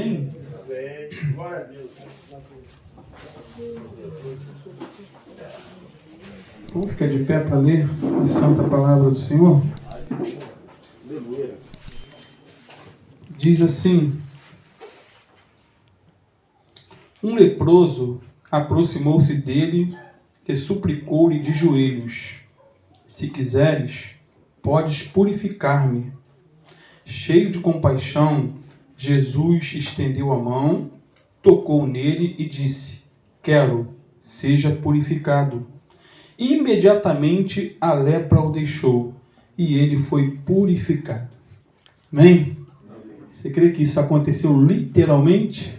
Amém? Amém. Glória a Deus. Vamos ficar de pé para ler a santa palavra do Senhor? Diz assim: um leproso aproximou-se dele e suplicou-lhe de joelhos: se quiseres, podes purificar-me. Cheio de compaixão, Jesus estendeu a mão, tocou nele e disse: quero, seja purificado. Imediatamente a lepra o deixou e ele foi purificado. Amém? Você crê que isso aconteceu literalmente?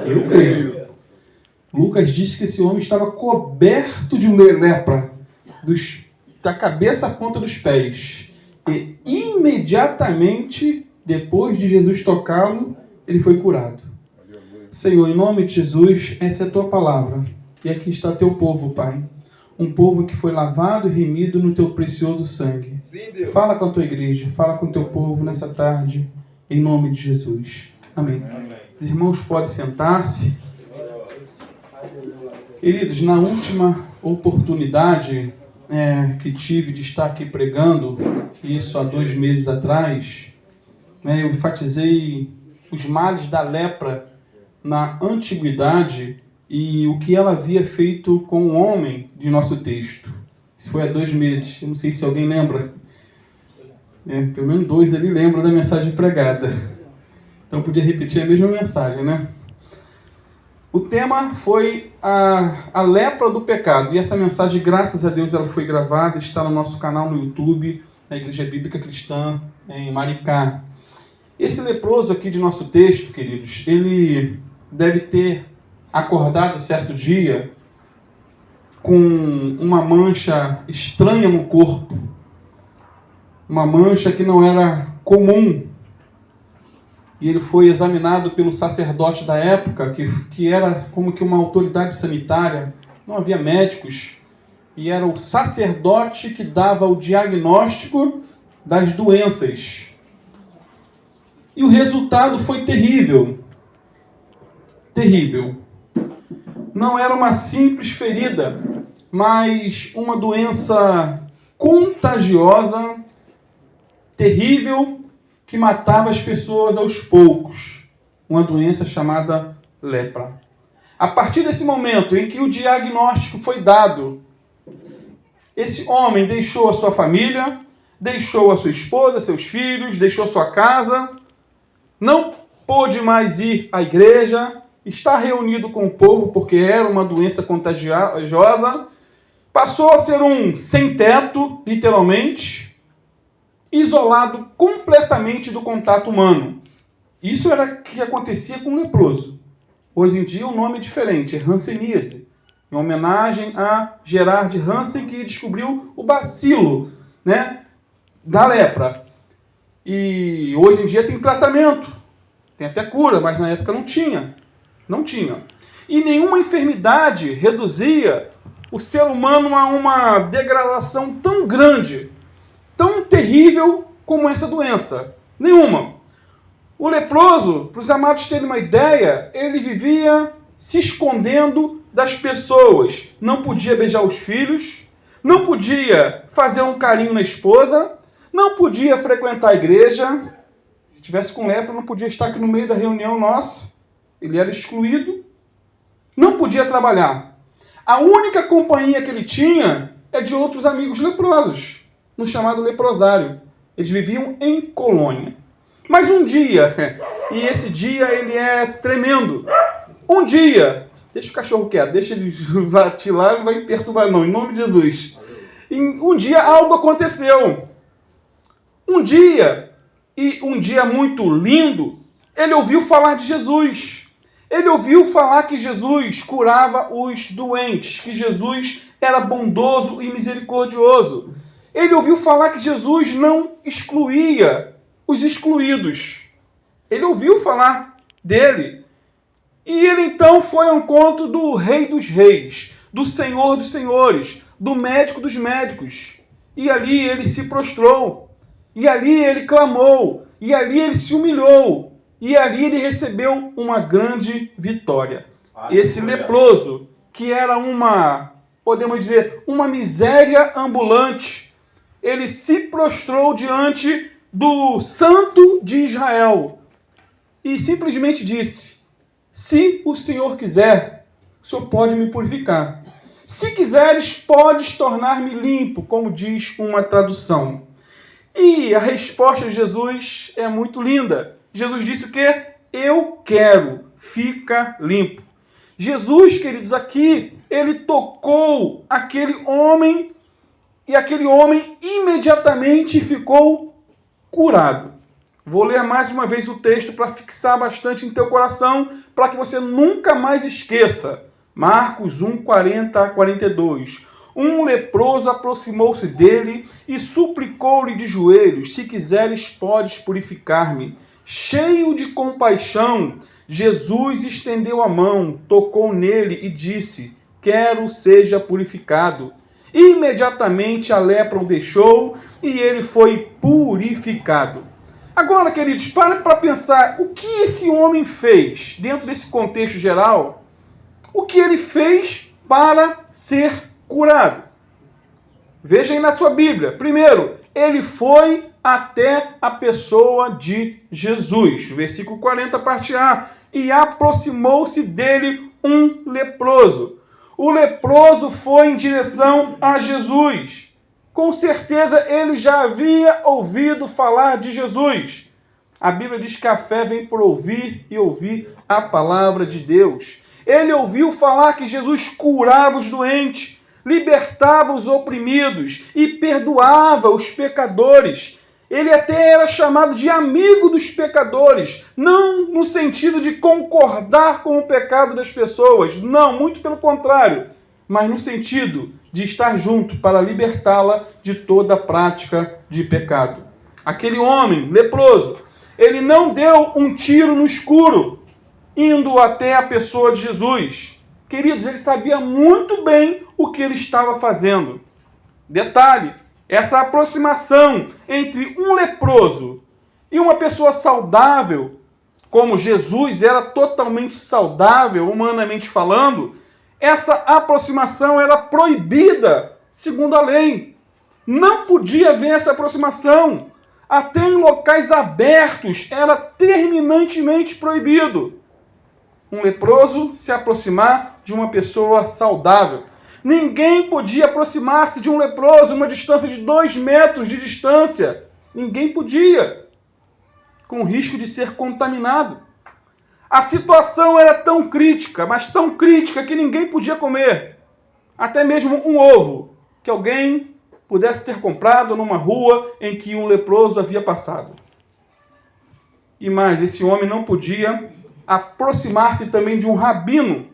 Eu creio. Lucas disse que esse homem estava coberto de uma lepra, da cabeça à ponta dos pés. E imediatamente, depois de Jesus tocá-lo, ele foi curado. Senhor, em nome de Jesus, essa é a tua palavra. E aqui está teu povo, Pai. Um povo que foi lavado e remido no teu precioso sangue. Sim, Deus. Fala com a tua igreja, fala com o teu povo nessa tarde, em nome de Jesus. Amém. Amém. Os irmãos podem sentar-se. Queridos, na última oportunidade que tive de estar aqui pregando, isso há 2 meses atrás, eu enfatizei os males da lepra na antiguidade e o que ela havia feito com o homem de nosso texto. Isso foi há 2 meses, eu não sei se alguém lembra. Pelo menos 2 ali lembram da mensagem pregada. Então podia repetir a mesma mensagem, né? O tema foi a lepra do pecado. E essa mensagem, graças a Deus, ela foi gravada, está no nosso canal no YouTube, na Igreja Bíblica Cristã, em Maricá. Esse leproso aqui de nosso texto, queridos, ele deve ter acordado certo dia com uma mancha estranha no corpo. Uma mancha que não era comum. E ele foi examinado pelo sacerdote da época, que era como que uma autoridade sanitária. Não havia médicos. E era o sacerdote que dava o diagnóstico das doenças. E o resultado foi terrível. Terrível. Não era uma simples ferida, mas uma doença contagiosa, terrível, que matava as pessoas aos poucos. Uma doença chamada lepra. A partir desse momento em que o diagnóstico foi dado, esse homem deixou a sua família, deixou a sua esposa, seus filhos, deixou sua casa, não pôde mais ir à igreja, está reunido com o povo porque era uma doença contagiosa, passou a ser um sem-teto, literalmente, isolado completamente do contato humano. Isso era o que acontecia com o leproso. Hoje em dia o nome é diferente, é hanseníase, em homenagem a Gerard Hansen, que descobriu o bacilo, da lepra. E hoje em dia tem tratamento, tem até cura, mas na época não tinha. Não tinha. E nenhuma enfermidade reduzia o ser humano a uma degradação tão grande, tão terrível como essa doença. Nenhuma. O leproso, para os amados terem uma ideia, ele vivia se escondendo das pessoas. Não podia beijar os filhos, não podia fazer um carinho na esposa, não podia frequentar a igreja. Se tivesse com lepra, não podia estar aqui no meio da reunião nossa. Ele era excluído. Não podia trabalhar. A única companhia que ele tinha é de outros amigos leprosos, no chamado leprosário. Eles viviam em colônia. Mas um dia, e esse dia ele é tremendo. Um dia, deixa o cachorro quieto, deixa ele latir lá, não vai perturbar não, em nome de Jesus. Um dia algo aconteceu. Um dia muito lindo, ele ouviu falar de Jesus. Ele ouviu falar que Jesus curava os doentes, que Jesus era bondoso e misericordioso. Ele ouviu falar que Jesus não excluía os excluídos. Ele ouviu falar dele. E ele então foi ao encontro do Rei dos Reis, do Senhor dos Senhores, do Médico dos Médicos. E ali ele se prostrou. E ali ele clamou. E ali ele se humilhou. e ali ele recebeu uma grande vitória. Esse leproso, que era podemos dizer, uma miséria ambulante, ele se prostrou diante do Santo de Israel e simplesmente disse: se o Senhor quiser, o Senhor pode me purificar. Se quiseres, podes tornar-me limpo, como diz uma tradução. E a resposta de Jesus é muito linda. Jesus disse o quê? Eu quero, fica limpo. Jesus, queridos, aqui, ele tocou aquele homem e aquele homem imediatamente ficou curado. Vou ler mais uma vez o texto para fixar bastante em teu coração, para que você nunca mais esqueça. Marcos 1, 40 a 42. Um leproso aproximou-se dele e suplicou-lhe de joelhos: se quiseres, podes purificar-me. Cheio de compaixão, Jesus estendeu a mão, tocou nele e disse: quero, seja purificado. Imediatamente a lepra o deixou e ele foi purificado. Agora, queridos, para pensar o que esse homem fez dentro desse contexto geral. O que ele fez para ser curado? Veja aí na sua Bíblia. Primeiro, ele foi até a pessoa de Jesus. Versículo 40, parte A. E aproximou-se dele um leproso. O leproso foi em direção a Jesus. Com certeza ele já havia ouvido falar de Jesus. A Bíblia diz que a fé vem por ouvir e ouvir a palavra de Deus. Ele ouviu falar que Jesus curava os doentes, libertava os oprimidos e perdoava os pecadores. Ele até era chamado de amigo dos pecadores, não no sentido de concordar com o pecado das pessoas, não, muito pelo contrário, mas no sentido de estar junto para libertá-la de toda prática de pecado. Aquele homem leproso, ele não deu um tiro no escuro, indo até a pessoa de Jesus. Queridos, ele sabia muito bem o que ele estava fazendo. Detalhe, essa aproximação entre um leproso e uma pessoa saudável, como Jesus era totalmente saudável, humanamente falando, essa aproximação era proibida, segundo a lei. Não podia haver essa aproximação. Até em locais abertos era terminantemente proibido um leproso se aproximar de uma pessoa saudável. Ninguém podia aproximar-se de um leproso uma distância de 2 metros de distância. Ninguém podia, com risco de ser contaminado. A situação era tão crítica, mas tão crítica que ninguém podia comer. Até mesmo um ovo que alguém pudesse ter comprado numa rua em que um leproso havia passado. E mais, esse homem não podia aproximar-se também de um rabino,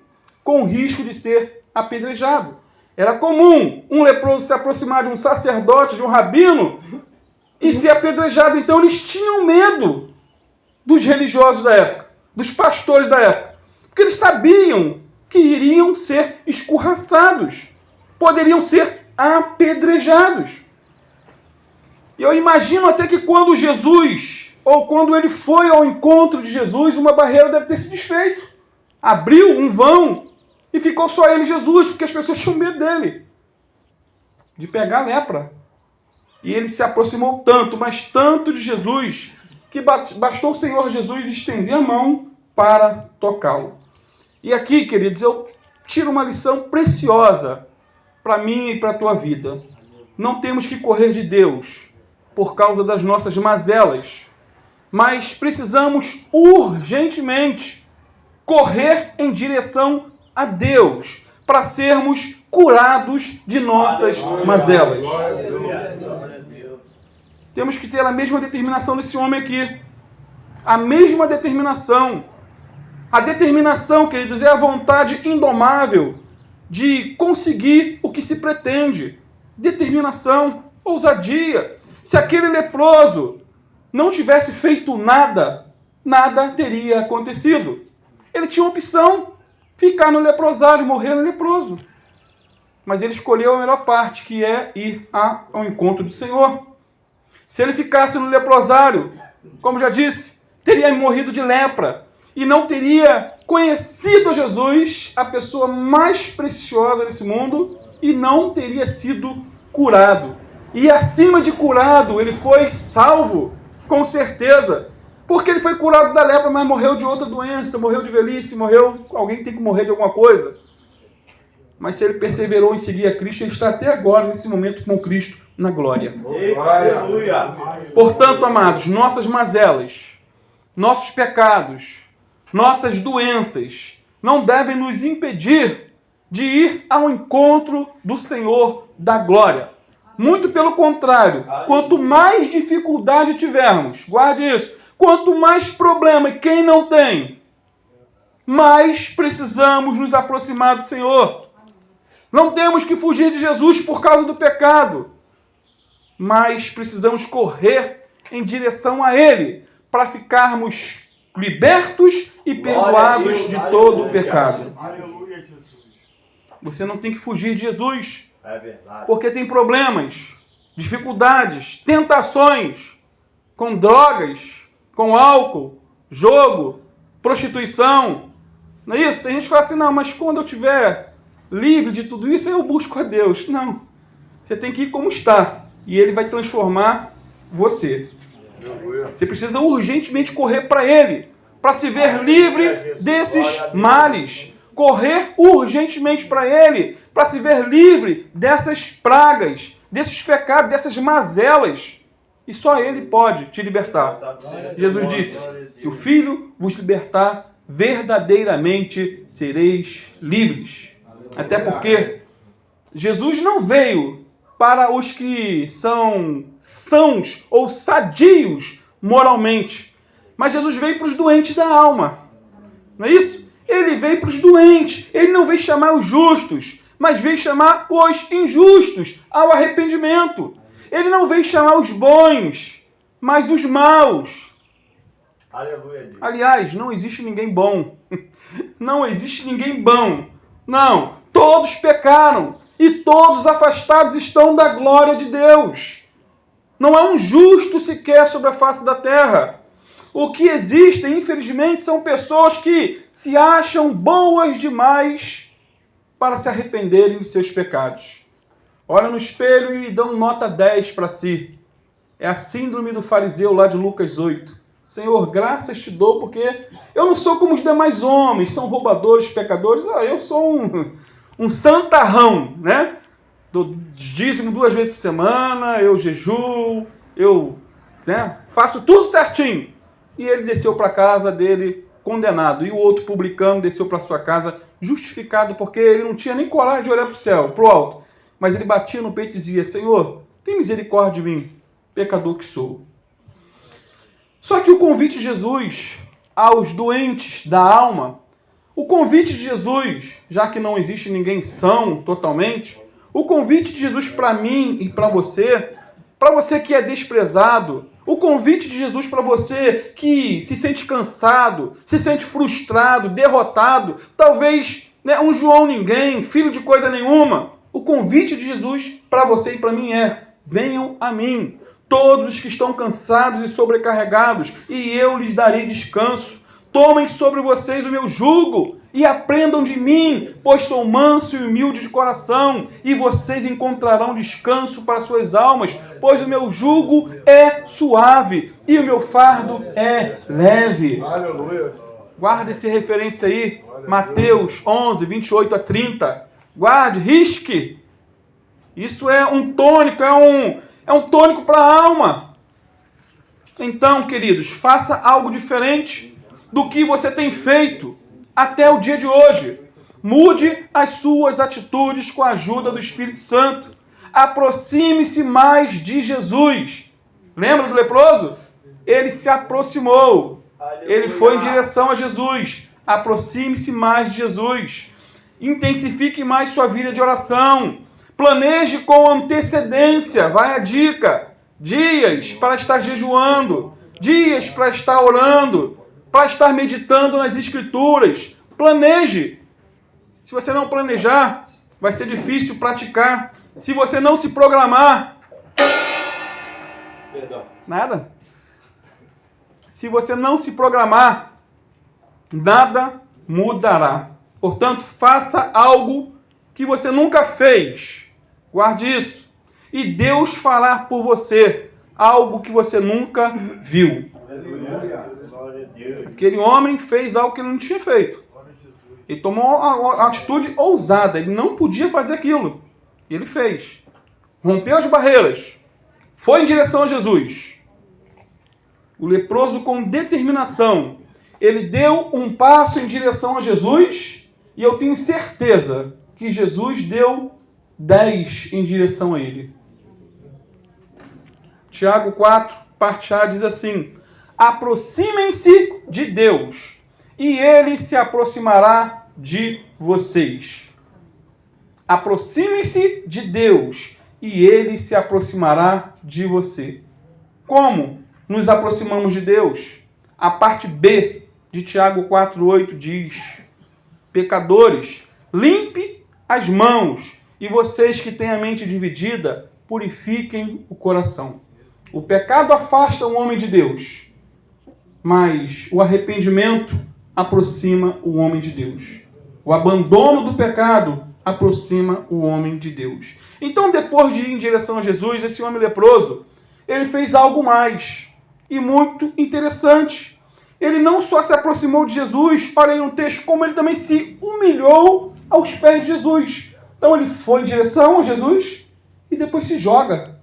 com risco de ser apedrejado. Era comum um leproso se aproximar de um sacerdote, de um rabino, e ser apedrejado. Então eles tinham medo dos religiosos da época, dos pastores da época, porque eles sabiam que iriam ser escorraçados, poderiam ser apedrejados. E eu imagino até que quando Jesus, ou quando ele foi ao encontro de Jesus, uma barreira deve ter se desfeito. Abriu um vão e ficou só ele e Jesus, porque as pessoas tinham medo dele, de pegar a lepra. E ele se aproximou tanto, mas tanto de Jesus, que bastou o Senhor Jesus estender a mão para tocá-lo. E aqui, queridos, eu tiro uma lição preciosa para mim e para a tua vida. Não temos que correr de Deus por causa das nossas mazelas, mas precisamos urgentemente correr em direção a Deus para sermos curados de nossas mazelas. Temos que ter a mesma determinação desse homem aqui. A mesma determinação. A determinação, queridos, é a vontade indomável de conseguir o que se pretende. Determinação, ousadia. Se aquele leproso não tivesse feito nada, nada teria acontecido. Ele tinha a opção, ficar no leprosário e morrer no leproso. Mas ele escolheu a melhor parte, que é ir ao encontro do Senhor. Se ele ficasse no leprosário, como já disse, teria morrido de lepra e não teria conhecido Jesus, a pessoa mais preciosa desse mundo, e não teria sido curado. E acima de curado, ele foi salvo, com certeza, porque ele foi curado da lepra, mas morreu de outra doença, morreu de velhice, alguém tem que morrer de alguma coisa. Mas se ele perseverou em seguir a Cristo, ele está até agora, nesse momento, com Cristo na glória. Aleluia. Portanto, amados, nossas mazelas, nossos pecados, nossas doenças, não devem nos impedir de ir ao encontro do Senhor da glória. Muito pelo contrário, quanto mais dificuldade tivermos, guarde isso, quanto mais problema, e quem não tem, mais precisamos nos aproximar do Senhor. Não temos que fugir de Jesus por causa do pecado, mas precisamos correr em direção a Ele, para ficarmos libertos e perdoados de todo o pecado. Aleluia, Jesus. Você não tem que fugir de Jesus, É verdade. porque tem problemas, dificuldades, tentações com drogas, com álcool, jogo, prostituição. Não é isso? Tem gente que fala assim, não, mas quando eu estiver livre de tudo isso, eu busco a Deus. Não. Você tem que ir como está. E Ele vai transformar você. Você precisa urgentemente correr para Ele, para se ver livre desses males. Correr urgentemente para Ele, para se ver livre dessas pragas, desses pecados, dessas mazelas. E só Ele pode te libertar. Jesus disse, se o Filho vos libertar, verdadeiramente sereis livres. Até porque Jesus não veio para os que são sãos ou sadios moralmente, mas Jesus veio para os doentes da alma. Não é isso? Ele veio para os doentes. Ele não veio chamar os justos, mas veio chamar os injustos ao arrependimento. Ele não veio chamar os bons, mas os maus. Aleluia, Deus. Aliás, não existe ninguém bom. Não existe ninguém bom. Não. Todos pecaram e todos afastados estão da glória de Deus. Não há um justo sequer sobre a face da terra. O que existe, infelizmente, são pessoas que se acham boas demais para se arrependerem de seus pecados. Olham no espelho e dão nota 10 para si. É a síndrome do fariseu lá de Lucas 8. Senhor, graças te dou porque eu não sou como os demais homens, são roubadores, pecadores. Eu sou um santarrão, né? Dou dízimo 2 vezes por semana, eu jejuo, eu faço tudo certinho. E ele desceu para a casa dele condenado. E o outro publicano desceu para sua casa justificado porque ele não tinha nem coragem de olhar para o céu, para o alto. Mas ele batia no peito e dizia, Senhor, tem misericórdia de mim, pecador que sou. Só que o convite de Jesus aos doentes da alma, o convite de Jesus, já que não existe ninguém são totalmente, o convite de Jesus para mim e para você que é desprezado, o convite de Jesus para você que se sente cansado, se sente frustrado, derrotado, talvez um João ninguém, filho de coisa nenhuma, o convite de Jesus para você e para mim é, venham a mim, todos que estão cansados e sobrecarregados, e eu lhes darei descanso. Tomem sobre vocês o meu jugo e aprendam de mim, pois sou manso e humilde de coração, e vocês encontrarão descanso para suas almas, pois o meu jugo é suave e o meu fardo é leve. Aleluia. Guarda essa referência aí, Mateus 11, 28 a 30. Guarde, risque. Isso é um tônico, é um tônico para a alma. Então, queridos, faça algo diferente do que você tem feito até o dia de hoje. Mude as suas atitudes com a ajuda do Espírito Santo. Aproxime-se mais de Jesus. Lembra do leproso? Ele se aproximou. Ele foi em direção a Jesus. Aproxime-se mais de Jesus. Intensifique mais sua vida de oração. Planeje com antecedência. Vai a dica. Dias para estar jejuando. Dias para estar orando. Para estar meditando nas Escrituras. Planeje. Se você não planejar, vai ser difícil praticar. Se você não se programar, Perdão. nada. se você não se programar, nada mudará. Portanto, faça algo que você nunca fez. Guarde isso. E Deus fará por você algo que você nunca viu. Aquele homem fez algo que ele não tinha feito. Ele tomou uma atitude ousada. Ele não podia fazer aquilo. E ele fez. Rompeu as barreiras. Foi em direção a Jesus. O leproso, com determinação, ele deu um passo em direção a Jesus, e eu tenho certeza que Jesus deu 10 em direção a ele. Tiago 4, parte A, diz assim: aproximem-se de Deus, e ele se aproximará de vocês. Aproximem-se de Deus, e ele se aproximará de você. Como nos aproximamos de Deus? A parte B de Tiago 4,8 diz: pecadores, limpe as mãos, e vocês que têm a mente dividida, purifiquem o coração. O pecado afasta o homem de Deus, mas o arrependimento aproxima o homem de Deus. O abandono do pecado aproxima o homem de Deus. Então, depois de ir em direção a Jesus, esse homem leproso, ele fez algo mais, e muito interessante. Ele não só se aproximou de Jesus, olha aí no texto, como ele também se humilhou aos pés de Jesus. Então ele foi em direção a Jesus e depois se joga.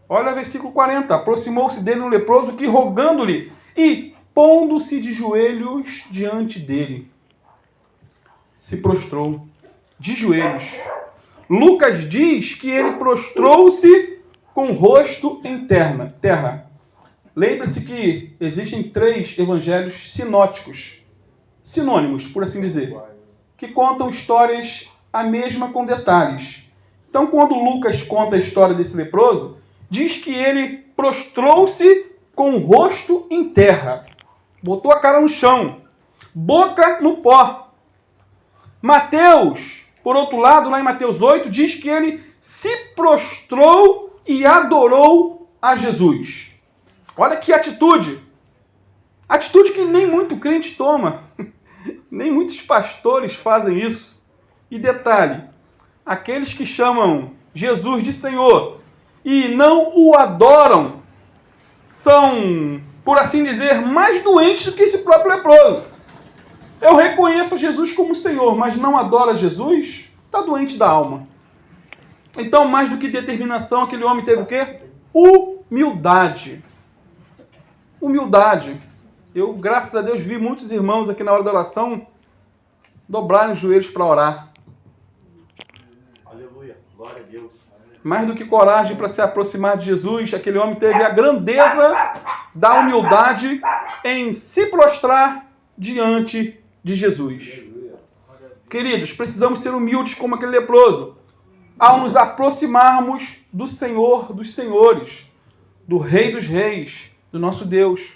Olha o versículo 40. Aproximou-se dele um leproso que, rogando-lhe e pondo-se de joelhos diante dele, se prostrou de joelhos. Lucas diz que ele prostrou-se com o rosto em terra. Lembre-se que existem 3 evangelhos sinônimos, por assim dizer, que contam histórias a mesma com detalhes. Então, quando Lucas conta a história desse leproso, diz que ele prostrou-se com o rosto em terra, botou a cara no chão, boca no pó. Mateus, por outro lado, lá em Mateus 8, diz que ele se prostrou e adorou a Jesus. Olha que atitude! Atitude que nem muito crente toma. Nem muitos pastores fazem isso. E detalhe, aqueles que chamam Jesus de Senhor e não o adoram são, por assim dizer, mais doentes do que esse próprio leproso. Eu reconheço Jesus como Senhor, mas não adora Jesus, está doente da alma. Então, mais do que determinação, aquele homem teve o quê? Humildade. Humildade. Eu, graças a Deus, vi muitos irmãos aqui na hora da oração dobrarem os joelhos para orar. Aleluia. Glória a Deus. Mais do que coragem para se aproximar de Jesus, aquele homem teve a grandeza da humildade em se prostrar diante de Jesus. Queridos, precisamos ser humildes como aquele leproso, ao nos aproximarmos do Senhor dos Senhores, do Rei dos Reis, do nosso Deus.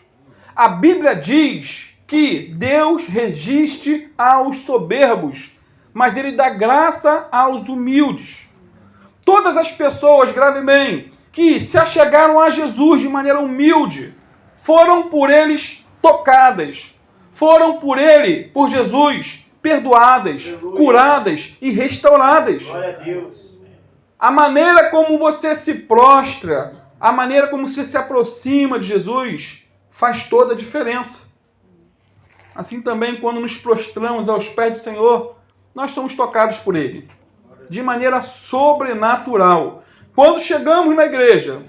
A Bíblia diz que Deus resiste aos soberbos, mas Ele dá graça aos humildes. Todas as pessoas, grave bem, que se achegaram a Jesus de maneira humilde, foram por eles tocadas, foram por Jesus, perdoadas, curadas e restauradas. Glória a Deus. A maneira como você se prostra, a maneira como você se aproxima de Jesus, faz toda a diferença. Assim também, quando nos prostramos aos pés do Senhor, nós somos tocados por Ele, de maneira sobrenatural. Quando chegamos na igreja,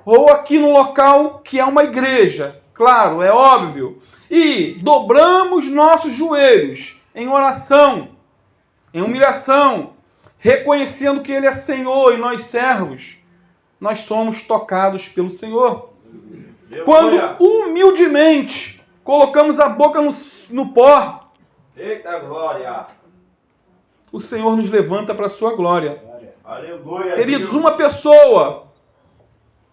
ou aqui no local que é uma igreja, claro, é óbvio, e dobramos nossos joelhos em oração, em humilhação, reconhecendo que Ele é Senhor e nós servos, nós somos tocados pelo Senhor. Quando humildemente colocamos a boca no pó, Eita glória! o Senhor nos levanta para a sua glória. Aleluia! Queridos, uma pessoa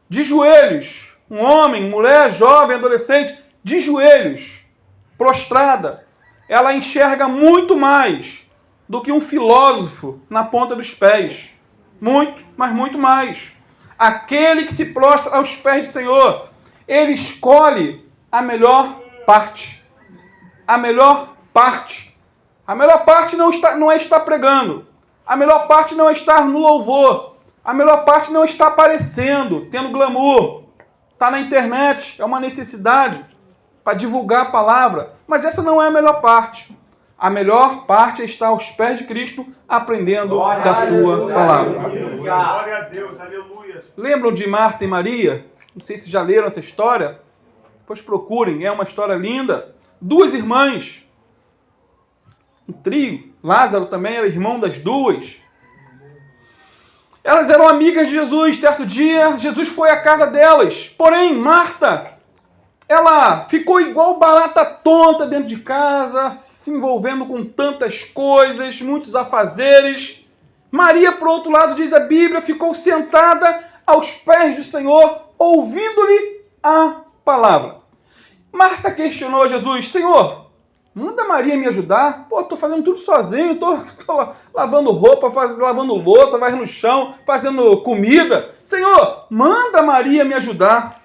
de joelhos, um homem, mulher, jovem, adolescente, de joelhos, prostrada, ela enxerga muito mais do que um filósofo na ponta dos pés. Muito, mas muito mais. Aquele que se prostra aos pés do Senhor, ele escolhe a melhor parte. A melhor parte. A melhor parte não é estar pregando. A melhor parte não é estar no louvor. A melhor parte não é estar aparecendo, tendo glamour. Está na internet, é uma necessidade para divulgar a palavra. Mas essa não é a melhor parte. A melhor parte é estar aos pés de Cristo, aprendendo da sua palavra. Glória a Deus, aleluia. Lembram de Marta e Maria? Não sei se já leram essa história. Pois procurem, é uma história linda. Duas irmãs. Um trio. Lázaro também era irmão das duas. Elas eram amigas de Jesus. Certo dia, Jesus foi à casa delas. Porém, Marta, ela ficou igual barata tonta dentro de casa, se envolvendo com tantas coisas, muitos afazeres. Maria, por outro lado, diz a Bíblia, ficou sentada aos pés do Senhor, ouvindo-lhe a palavra. Marta questionou a Jesus: Senhor, manda Maria me ajudar? Pô, estou fazendo tudo sozinho, estou lavando roupa, lavando louça, varrendo o chão, fazendo comida. Senhor, manda Maria me ajudar.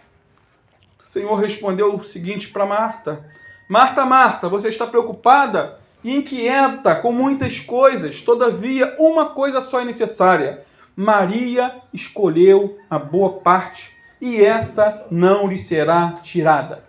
O Senhor respondeu o seguinte para Marta: Marta, Marta, você está preocupada e inquieta com muitas coisas, todavia uma coisa só é necessária. Maria escolheu a boa parte e essa não lhe será tirada.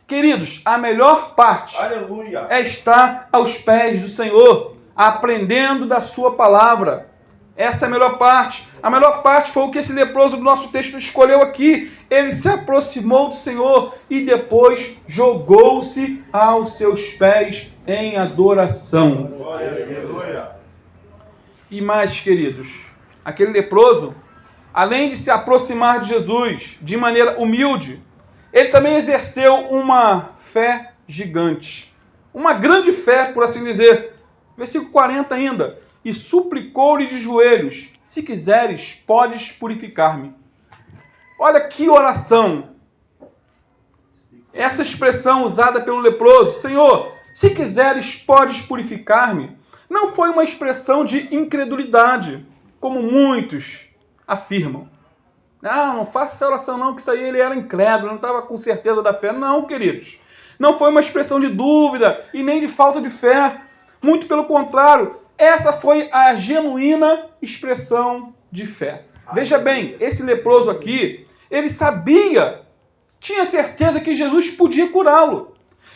Queridos, a melhor parte Aleluia. é estar aos pés do Senhor, aprendendo da sua palavra. Essa é a melhor parte. A melhor parte foi o que esse leproso do nosso texto escolheu aqui. Ele se aproximou do Senhor e depois jogou-se aos seus pés em adoração. Aleluia. E mais, queridos, aquele leproso, além de se aproximar de Jesus de maneira humilde, ele também exerceu uma fé gigante. Uma grande fé, por assim dizer. Versículo 40 ainda. E suplicou-lhe de joelhos: se quiseres, podes purificar-me. Olha que oração. Essa expressão usada pelo leproso: Senhor, se quiseres, podes purificar-me, não foi uma expressão de incredulidade, como muitos afirmam. Não faça essa oração não, que isso aí ele era incrédulo, não estava com certeza da fé. Não, queridos. Não foi uma expressão de dúvida e nem de falta de fé. Muito pelo contrário, essa foi a genuína expressão de fé. Veja bem, esse leproso aqui, ele sabia, tinha certeza que Jesus podia curá-lo.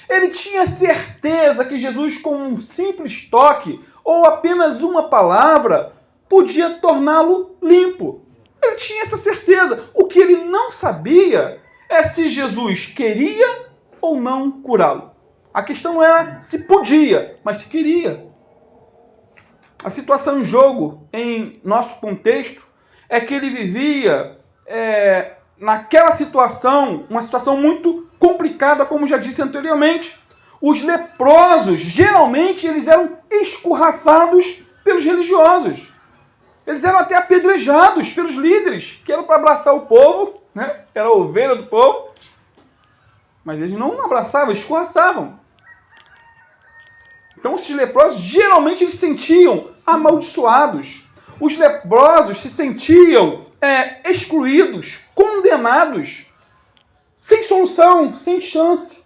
Ele tinha certeza que Jesus, com um simples toque ou apenas uma palavra, podia torná-lo limpo. Ele tinha essa certeza. O que ele não sabia é se Jesus queria ou não curá-lo. A questão não era se podia, mas se queria. A situação em jogo, em nosso contexto, é que ele vivia naquela situação, uma situação muito complicada, como já disse anteriormente. Os leprosos, geralmente, eles eram escorraçados pelos religiosos. Eles eram até apedrejados pelos líderes, que eram para abraçar o povo, né? Era a ovelha do povo. Mas eles não abraçavam, escorraçavam. Então, esses leprosos, geralmente, eles se sentiam amaldiçoados. Os leprosos se sentiam excluídos, condenados, sem solução, sem chance.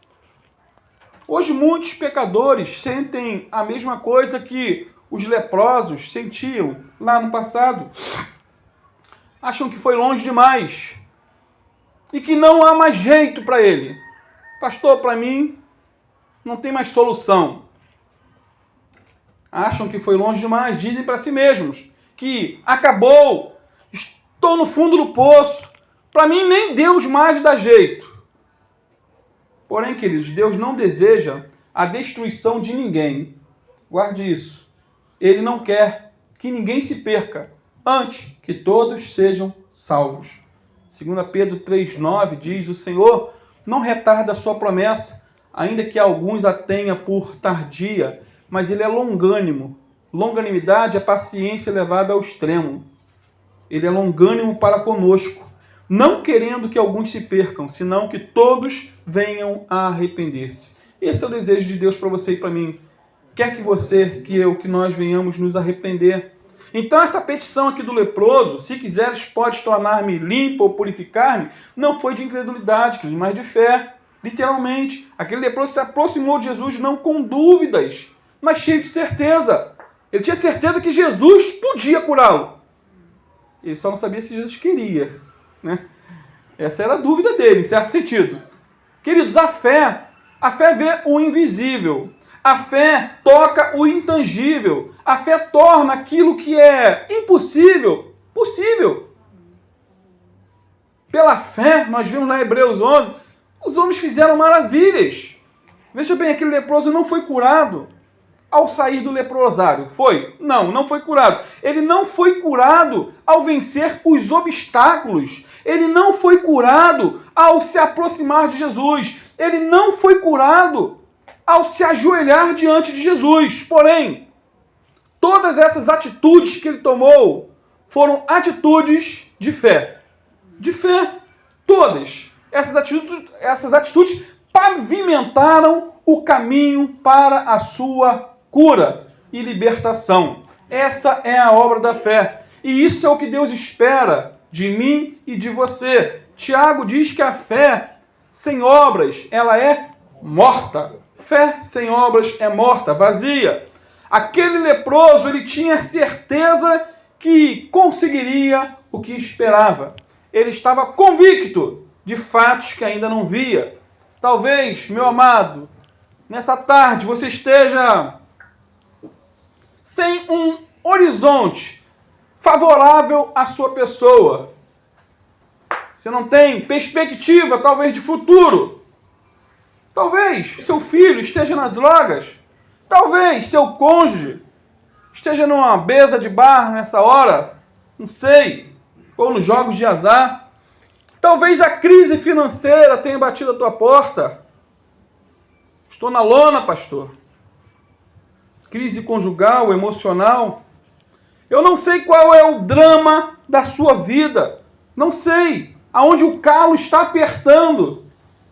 Hoje, muitos pecadores sentem a mesma coisa que os leprosos sentiam lá no passado. Acham que foi longe demais e que não há mais jeito para ele. Pastor, para mim, não tem mais solução. Acham que foi longe demais, dizem para si mesmos que acabou, estou no fundo do poço, para mim nem Deus mais dá jeito. Porém, queridos, Deus não deseja a destruição de ninguém. Guarde isso. Ele não quer que ninguém se perca, antes que todos sejam salvos. 2 Pedro 3,9 diz: o Senhor não retarda a sua promessa, ainda que alguns a tenha por tardia, mas ele é longânimo. Longanimidade é paciência levada ao extremo. Ele é longânimo para conosco, não querendo que alguns se percam, senão que todos venham a arrepender-se. Esse é o desejo de Deus para você e para mim. Quer que você, que eu, que nós venhamos nos arrepender. Então essa petição aqui do leproso, se quiseres podes tornar-me limpo ou purificar-me, não foi de incredulidade, mas de fé. Literalmente, aquele leproso se aproximou de Jesus não com dúvidas, mas cheio de certeza. Ele tinha certeza que Jesus podia curá-lo. Ele só não sabia se Jesus queria, né? Essa era a dúvida dele, em certo sentido. Queridos, a fé vê o invisível. A fé toca o intangível. A fé torna aquilo que é impossível, possível. Pela fé, nós vimos na Hebreus 11, os homens fizeram maravilhas. Veja bem, aquele leproso não foi curado ao sair do leprosário. Foi? Não, não foi curado. Ele não foi curado ao vencer os obstáculos. Ele não foi curado ao se aproximar de Jesus. Ele não foi curado ao se ajoelhar diante de Jesus. Porém, todas essas atitudes que ele tomou foram atitudes de fé. De fé. Todas. Essas atitudes pavimentaram o caminho para a sua cura e libertação. Essa é a obra da fé. E isso é o que Deus espera de mim e de você. Tiago diz que a fé sem obras, ela é morta. Fé sem obras é morta, vazia. Aquele leproso, ele tinha certeza que conseguiria o que esperava. Ele estava convicto de fatos que ainda não via. Talvez, meu amado, nessa tarde você esteja sem um horizonte favorável à sua pessoa. Você não tem perspectiva, talvez, de futuro. Talvez seu filho esteja nas drogas. Talvez seu cônjuge esteja numa mesa de bar nessa hora. Não sei. Ou nos jogos de azar. Talvez a crise financeira tenha batido a tua porta. Estou na lona, pastor. Crise conjugal, emocional. Eu não sei qual é o drama da sua vida. Não sei aonde o calo está apertando.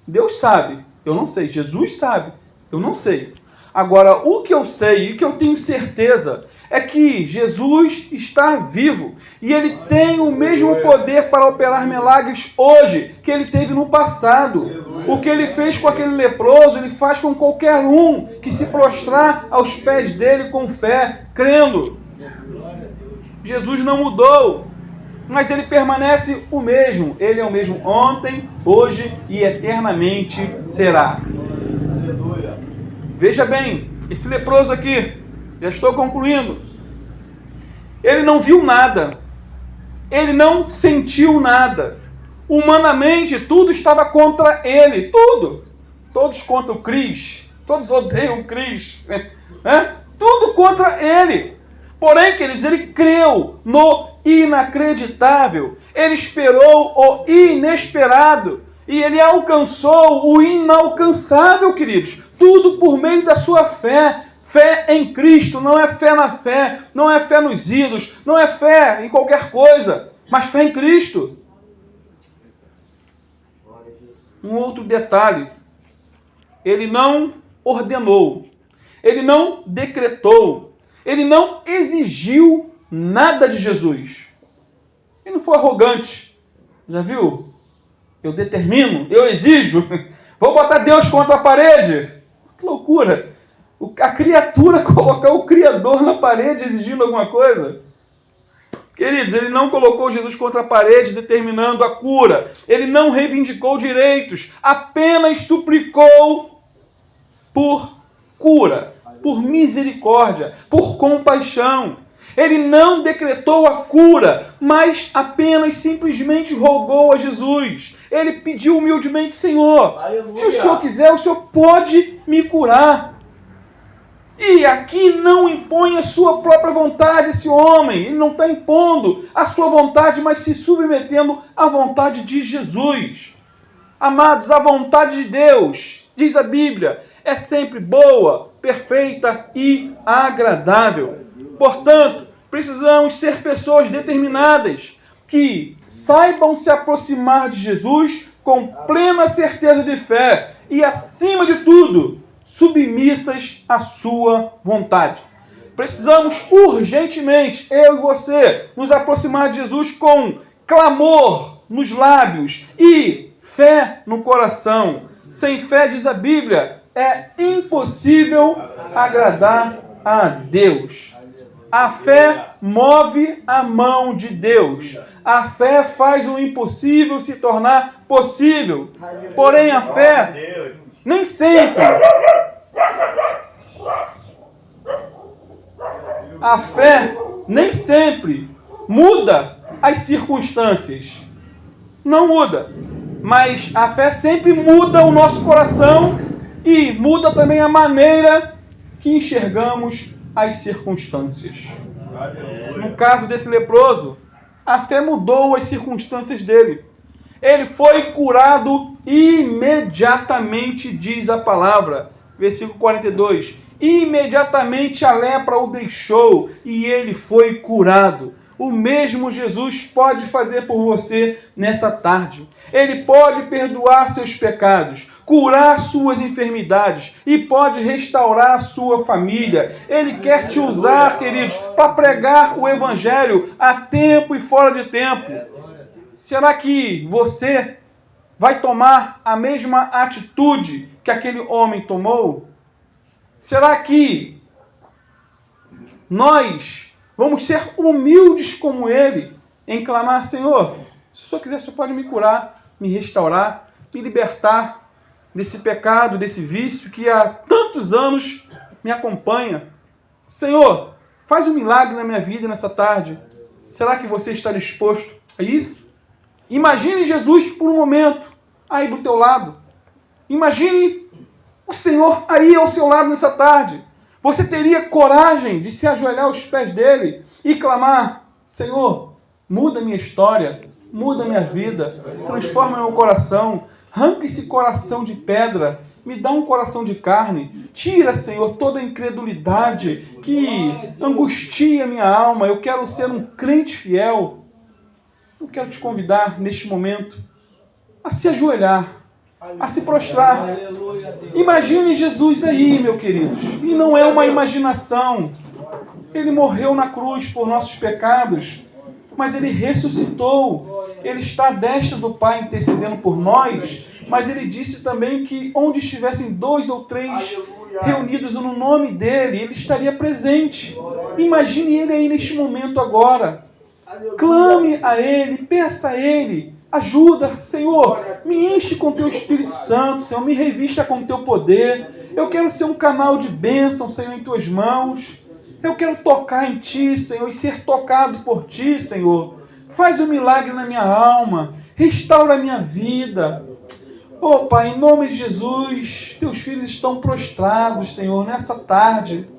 Deus sabe. Eu não sei. Jesus sabe. Eu não sei. Agora, o que eu sei e o que eu tenho certeza é que Jesus está vivo e ele tem o mesmo poder para operar milagres hoje que ele teve no passado. O que ele fez com aquele leproso, ele faz com qualquer um que se prostrar aos pés dele com fé, crendo. Jesus não mudou, mas ele permanece o mesmo. Ele é o mesmo ontem, hoje e eternamente será. Veja bem, esse leproso aqui, já estou concluindo, ele não viu nada, ele não sentiu nada. Humanamente, tudo estava contra ele, tudo. Todos contra o Cris, todos odeiam o Cris, né? Tudo contra ele. Porém, queridos, ele creu no inacreditável, ele esperou o inesperado e ele alcançou o inalcançável, queridos. Tudo por meio da sua fé. Fé em Cristo, não é fé na fé, não é fé nos ídolos, não é fé em qualquer coisa, mas fé em Cristo. Um outro detalhe, ele não ordenou, ele não decretou, ele não exigiu nada de Jesus. Ele não foi arrogante, já viu? Eu determino, eu exijo, vou botar Deus contra a parede. Que loucura! A criatura colocar o Criador na parede exigindo alguma coisa? Queridos, ele não colocou Jesus contra a parede determinando a cura. Ele não reivindicou direitos. Apenas suplicou por cura, por misericórdia, por compaixão. Ele não decretou a cura, mas apenas simplesmente rogou a Jesus. Ele pediu humildemente: Senhor, aleluia, se o Senhor quiser, o Senhor pode me curar. E aqui não impõe a sua própria vontade esse homem. Ele não está impondo a sua vontade, mas se submetendo à vontade de Jesus. Amados, a vontade de Deus, diz a Bíblia, é sempre boa, perfeita e agradável. Portanto, precisamos ser pessoas determinadas, que saibam se aproximar de Jesus com plena certeza de fé e, acima de tudo, submissas à sua vontade. Precisamos urgentemente, eu e você, nos aproximar de Jesus com clamor nos lábios e fé no coração. Sem fé, diz a Bíblia, é impossível agradar a Deus. A fé move a mão de Deus. A fé faz o impossível se tornar possível. Porém, a fé nem sempre... A fé nem sempre muda as circunstâncias. Não muda. Mas a fé sempre muda o nosso coração e muda também a maneira que enxergamos as circunstâncias. No caso desse leproso, a fé mudou as circunstâncias dele. Ele foi curado imediatamente, diz a palavra. Versículo 42. Imediatamente a lepra o deixou e ele foi curado. O mesmo Jesus pode fazer por você nessa tarde. Ele pode perdoar seus pecados, curar suas enfermidades e pode restaurar a sua família. Ele quer te usar, queridos, para pregar o Evangelho a tempo e fora de tempo. Será que você vai tomar a mesma atitude que aquele homem tomou? Será que nós vamos ser humildes como ele em clamar, Senhor, se o Senhor quiser, o Senhor pode me curar, me restaurar, me libertar desse pecado, desse vício que há tantos anos me acompanha. Senhor, faz um milagre na minha vida nessa tarde. Será que você está disposto a isso? Imagine Jesus por um momento aí do teu lado. Imagine o Senhor aí ao seu lado nessa tarde. Você teria coragem de se ajoelhar aos pés dele e clamar, Senhor, muda minha história, muda minha vida, transforma meu coração, arranca esse coração de pedra, me dá um coração de carne, tira, Senhor, toda a incredulidade que angustia minha alma. Eu quero ser um crente fiel. Eu quero te convidar neste momento a se ajoelhar, a se prostrar. Imagine Jesus aí, meu queridos. E não é uma imaginação. Ele morreu na cruz por nossos pecados, mas ele ressuscitou. Ele está à destra do Pai intercedendo por nós, mas ele disse também que onde estivessem 2 ou 3 reunidos no nome dele, ele estaria presente. Imagine ele aí neste momento agora. Clame a ele, peça a ele ajuda, Senhor, me enche com teu Espírito Santo, Senhor, me revista com teu poder. Eu quero ser um canal de bênção, Senhor, em tuas mãos. Eu quero tocar em ti, Senhor, e ser tocado por ti, Senhor. Faz um milagre na minha alma, restaura a minha vida. Oh, Pai, em nome de Jesus, teus filhos estão prostrados, Senhor, nessa tarde,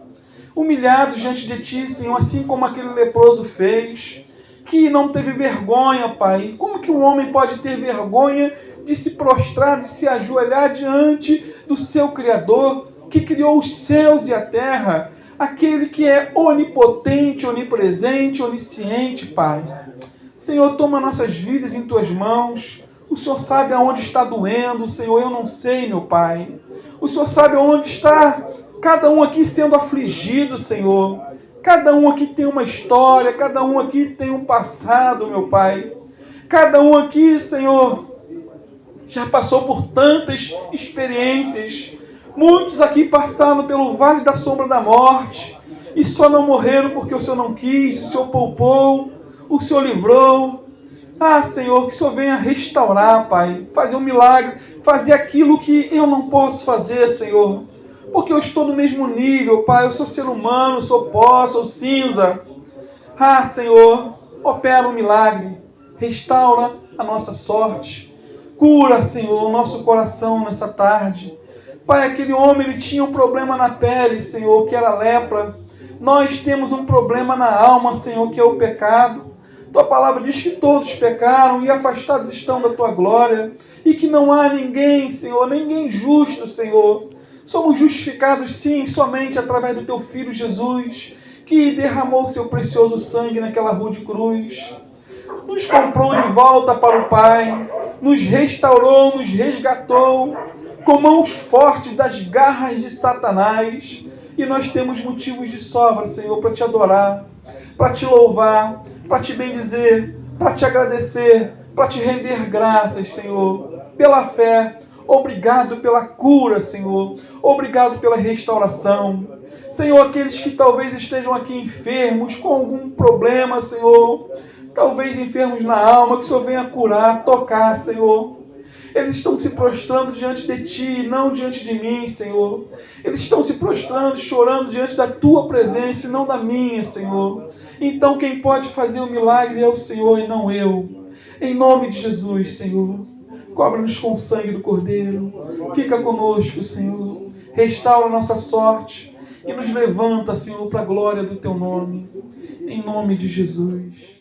humilhados diante de ti, Senhor, assim como aquele leproso fez, que não teve vergonha, Pai. Como que um homem pode ter vergonha de se prostrar, de se ajoelhar diante do seu Criador, que criou os céus e a terra, aquele que é onipotente, onipresente, onisciente, Pai. Senhor, toma nossas vidas em tuas mãos. O Senhor sabe aonde está doendo, Senhor, eu não sei, meu Pai. O Senhor sabe aonde está cada um aqui sendo afligido, Senhor. Cada um aqui tem uma história, cada um aqui tem um passado, meu Pai. Cada um aqui, Senhor, já passou por tantas experiências. Muitos aqui passaram pelo vale da sombra da morte e só não morreram porque o Senhor não quis, o Senhor poupou, o Senhor livrou. Ah, Senhor, que o Senhor venha restaurar, Pai, fazer um milagre, fazer aquilo que eu não posso fazer, Senhor. Porque eu estou no mesmo nível, Pai, eu sou ser humano, sou pó, sou cinza. Ah, Senhor, opera um milagre, restaura a nossa sorte. Cura, Senhor, o nosso coração nessa tarde. Pai, aquele homem, ele tinha um problema na pele, Senhor, que era lepra. Nós temos um problema na alma, Senhor, que é o pecado. Tua palavra diz que todos pecaram e afastados estão da Tua glória. E que não há ninguém, Senhor, ninguém justo, Senhor. Somos justificados, sim, somente através do Teu Filho Jesus, que derramou o Seu precioso sangue naquela rude cruz. Nos comprou de volta para o Pai, nos restaurou, nos resgatou, com mãos fortes das garras de Satanás. E nós temos motivos de sobra, Senhor, para Te adorar, para Te louvar, para Te bendizer, para Te agradecer, para Te render graças, Senhor. pela fé. Obrigado pela cura, Senhor. Obrigado pela restauração. Senhor, aqueles que talvez estejam aqui enfermos, com algum problema, Senhor, talvez enfermos na alma, que o Senhor venha curar, tocar, Senhor. Eles estão se prostrando diante de Ti, não diante de mim, Senhor. Eles estão se prostrando, chorando diante da Tua presença e não da minha, Senhor. Então quem pode fazer o milagre é o Senhor e não eu. Em nome de Jesus, Senhor. Cobre-nos com o sangue do Cordeiro. Fica conosco, Senhor. Restaura a nossa sorte e nos levanta, Senhor, para a glória do Teu nome. Em nome de Jesus.